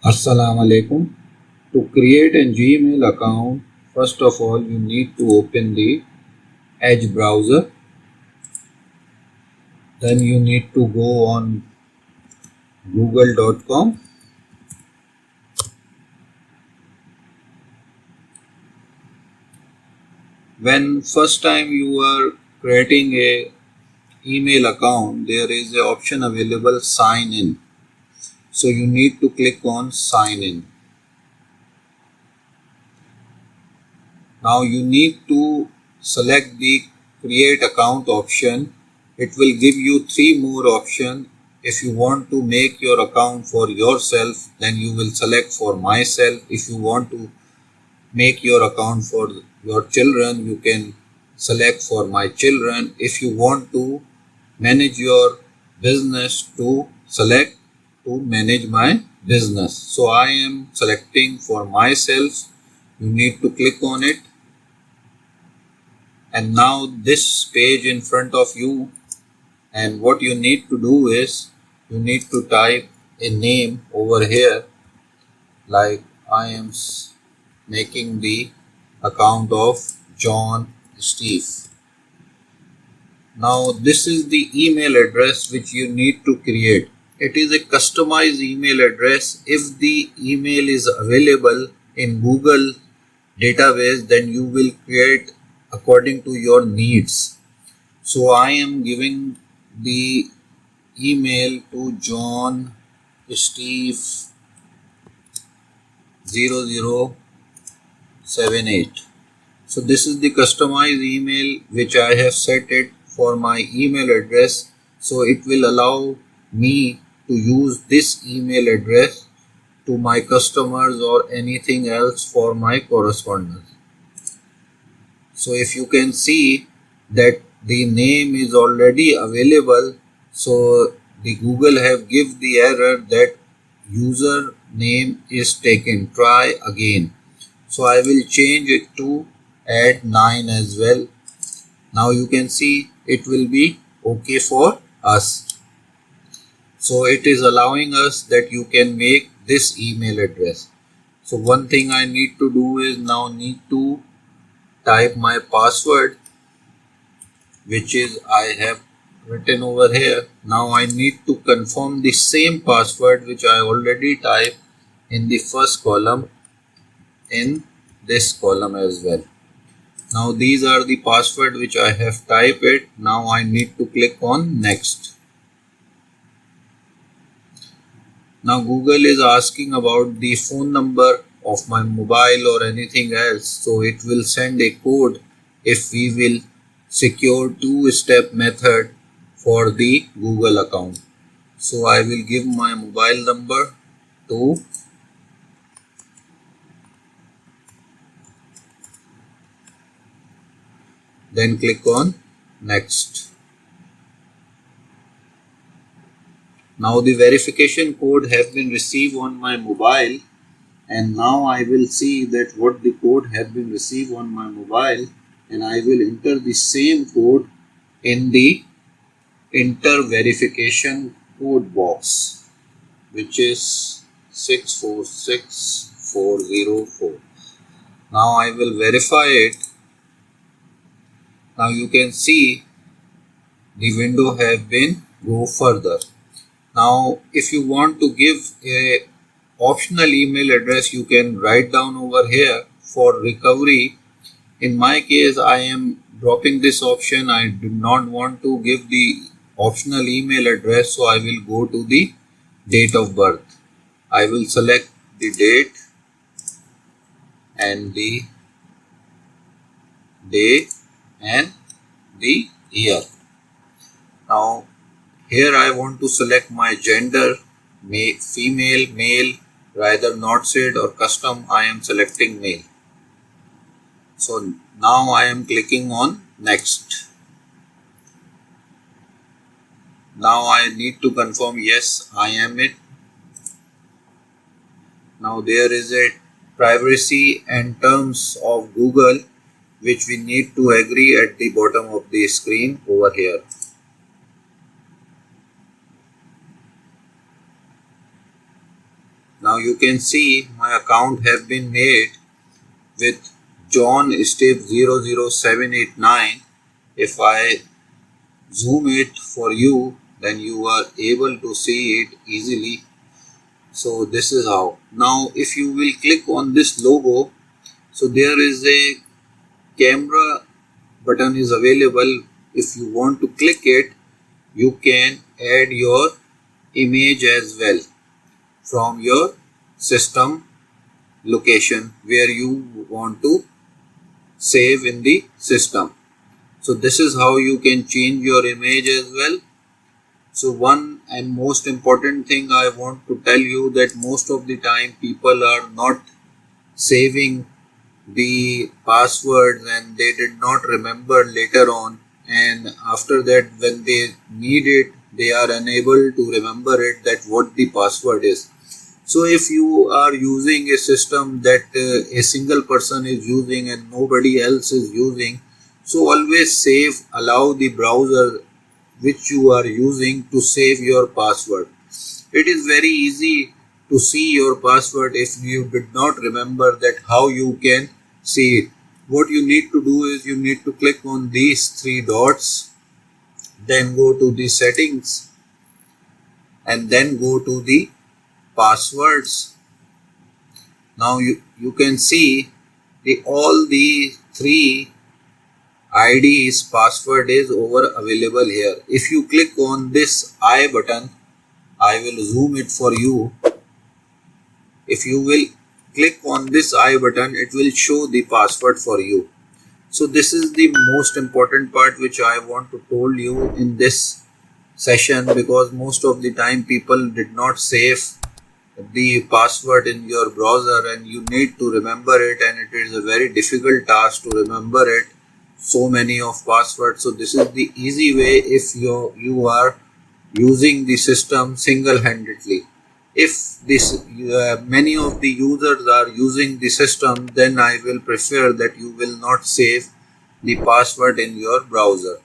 Assalamu alaikum. To create a Gmail account, first of all you need to open the Edge browser. Then you need to go on google.com. When first time you are creating a email account, there is a option available sign in. So you need to click on sign in. Now you need to select the create account option. It will give you three more options. If you want to make your account for yourself, then you will select for myself. If you want to make your account for your children, you can select for my children. If you want to manage your business, to select to manage my business. So I am selecting for myself. You need to click on it. And now this page in front of you, and what you need to do is you need to type a name over here, like I am making the account of John Steve. Now this is the email address which you need to create. It is a customized email address. If the email is available in Google database, then you will create according to your needs. So I am giving the email to John Steve 0078. So this is the customized email which I have set it for my email address. So it will allow me to use this email address to my customers or anything else for my correspondence. So if you can see that the name is already available, so the Google have give the error that user name is taken, try again. So I will change it to add 9 as well. Now you can see it will be okay for us. So it is allowing us that you can make this email address. So one thing I need to do is now need to type my password, which is I have written over here. Now I need to confirm the same password which I already typed in the first column in this column as well. Now these are the password which I have typed it. Now I need to click on next. Now Google is asking about the phone number of my mobile or anything else. So it will send a code if we will secure two-step method for the Google account. So I will give my mobile number to then click on next. Now the verification code has been received on my mobile, and now I will see that what the code has been received on my mobile, and I will enter the same code in the enter verification code box, which is 646404. Now I will verify it. Now you can see the window have been go further. Now if you want to give a optional email address, you can write down over here for recovery. In my case, I am dropping this option. I do not want to give the optional email address, so I will go to the date of birth. I will select the date and the day and the year. Now here I want to select my gender, female, male, rather not said or custom. I am selecting male. So now I am clicking on next. Now I need to confirm yes, I am it. Now there is a privacy and terms of Google which we need to agree at the bottom of the screen over here. Now you can see my account have been made with John Steve 00789. If I zoom it for you, then you are able to see it easily. So this is how. Now if you will click on this logo, so there is a camera button is available. If you want to click it, you can add your image as well from your system location where you want to save in the system. So this is how you can change your image as well. So one and most important thing I want to tell you that most of the time people are not saving the passwords and they did not remember later on, and after that when they need it they are unable to remember it that what the password is. So if you are using a system that a single person is using and nobody else is using, so always save, allow the browser which you are using to save your password. It is very easy to see your password. If you did not remember that, how you can see it? What you need to do is you need to click on these three dots, then go to the settings and then go to the passwords. Now you can see all the three IDs password is over available here. If you click on this I button, I will zoom it for you. If you will click on this I button, it will show the password for you. So this is the most important part which I want to told you in this session, because most of the time people did not save the password in your browser and you need to remember it, and it is a very difficult task to remember it, so many of passwords. So this is the easy way if you are using the system single-handedly. If this many of the users are using the system, then I will prefer that you will not save the password in your browser.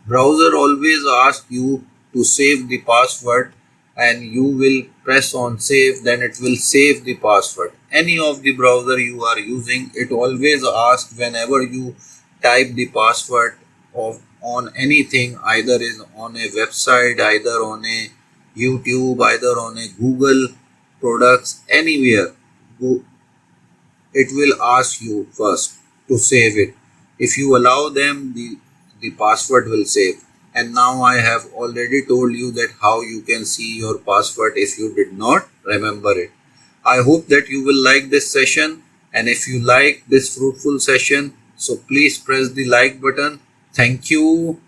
Browser always asks you to save the password and you will press on save, then it will save the password. Any of the browser you are using, it always asks whenever you type the password on anything, either is on a website, either on a YouTube, either on a Google products, anywhere, it will ask you first to save it. If you allow them, the password will save. And now I have already told you that how you can see your password if you did not remember it. I hope that you will like this session, and if you like this fruitful session, so please press the like button. Thank you.